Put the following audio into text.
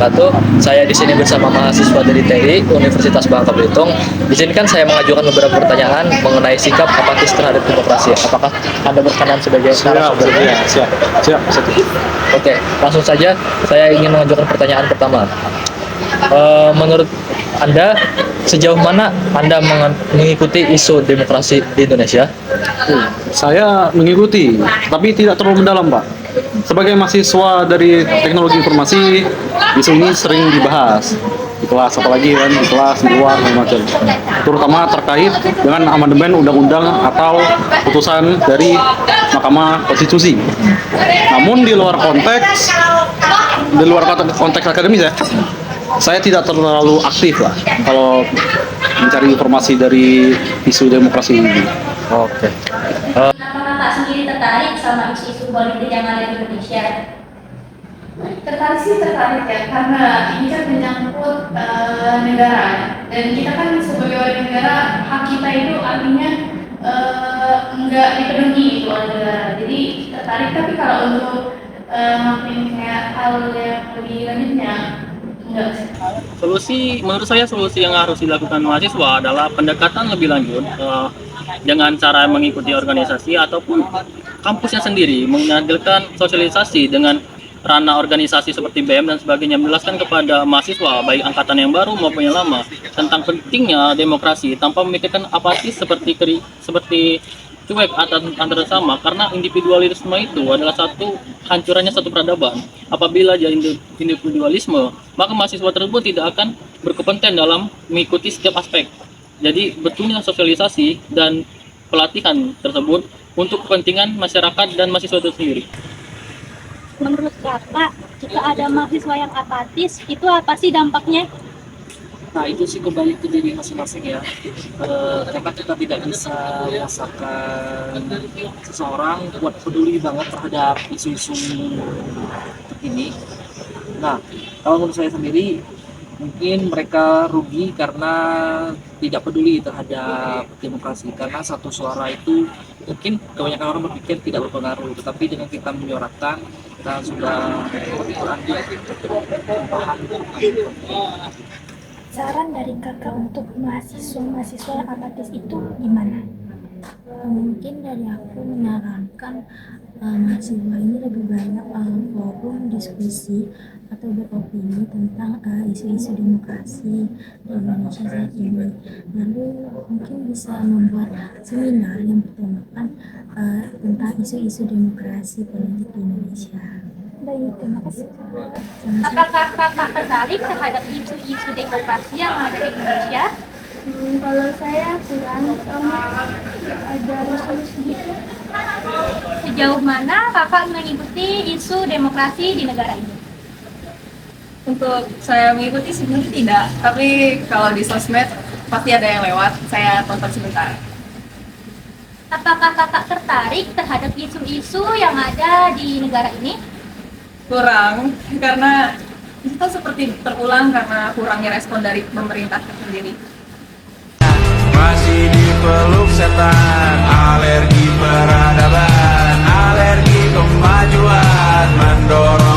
wabarakatuh. Saya di sini bersama mahasiswa dari TI Universitas Bangka Belitung. Di sini kan saya mengajukan beberapa pertanyaan mengenai sikap apatis terhadap demokrasi. Apakah Anda berkenan sebagai narasumbernya? Siap. Oke, langsung saja saya ingin mengajukan pertanyaan pertama. Menurut Anda, sejauh mana Anda mengikuti isu demokrasi di Indonesia? Saya mengikuti, tapi tidak terlalu mendalam, Pak. Sebagai mahasiswa dari teknologi informasi, isu ini sering dibahas di kelas, apalagi kan di kelas, di luar, dan macam. Terutama terkait dengan amandemen undang-undang atau putusan dari Mahkamah Konstitusi. Namun di luar konteks akademis ya, saya tidak terlalu aktif lah kalau mencari informasi dari isu demokrasi ini. Oke. Apakah Kakak sendiri tertarik sama isu-isu politik yang ada di Indonesia? Tertarik ya, karena ini kan menyangkut negara, dan kita kan sebagai warga negara, hak kita itu artinya nggak dipenuhi itu oleh negara. Jadi tertarik, tapi kalau untuk ngapain kayak hal yang lebih lanjutnya enggak sih. Menurut saya solusi yang harus dilakukan mahasiswa adalah pendekatan lebih lanjut dengan cara mengikuti organisasi ataupun kampusnya sendiri, menghadirkan sosialisasi dengan ranah organisasi seperti BEM dan sebagainya, menjelaskan kepada mahasiswa baik angkatan yang baru maupun yang lama tentang pentingnya demokrasi tanpa memikirkan apatis seperti cuek antara sama, karena individualisme itu adalah hancurannya satu peradaban. Apabila dia individualisme, maka mahasiswa tersebut tidak akan berkompeten dalam mengikuti setiap aspek. Jadi betulnya sosialisasi dan pelatihan tersebut untuk kepentingan masyarakat dan mahasiswa itu sendiri. Menurut Kakak, jika ada mahasiswa yang apatis, itu apa sih dampaknya? Nah, itu sih kembali ke diri masing-masing ya. Kenapa kita tidak bisa merasakan seseorang buat peduli banget terhadap isu-isu terkini. Nah, kalau menurut saya sendiri, mungkin mereka rugi karena tidak peduli terhadap demokrasi, karena satu suara itu mungkin kebanyakan orang berpikir tidak berpengaruh, tetapi dengan kita menyuarakan, kita sudah berandil Saran dari Kakak untuk mahasiswa yang apatis itu gimana? Mungkin dari aku menyarankan mahasiswa ini lebih banyak forum diskusi atau beropini tentang isu-isu demokrasi di Indonesia saat ini. Lalu mungkin bisa membuat seminar yang bertemakan tentang isu-isu demokrasi politik di Indonesia. Baik, terima kasih. Apakah Kakak tertarik terhadap isu-isu demokrasi yang ada di Indonesia? Kalau saya kurang, ada resolusi gitu. Sejauh mana Kakak mengikuti isu demokrasi di negara ini? Untuk saya mengikuti sebenarnya tidak, tapi kalau di sosmed pasti ada yang lewat, saya tonton sebentar. Apakah Kakak tertarik terhadap isu-isu yang ada di negara ini? Kurang, karena itu seperti terulang karena kurangnya respon dari pemerintah sendiri. Masih dipeluk setan, alergi peradaban, alergi kemajuan, mendorong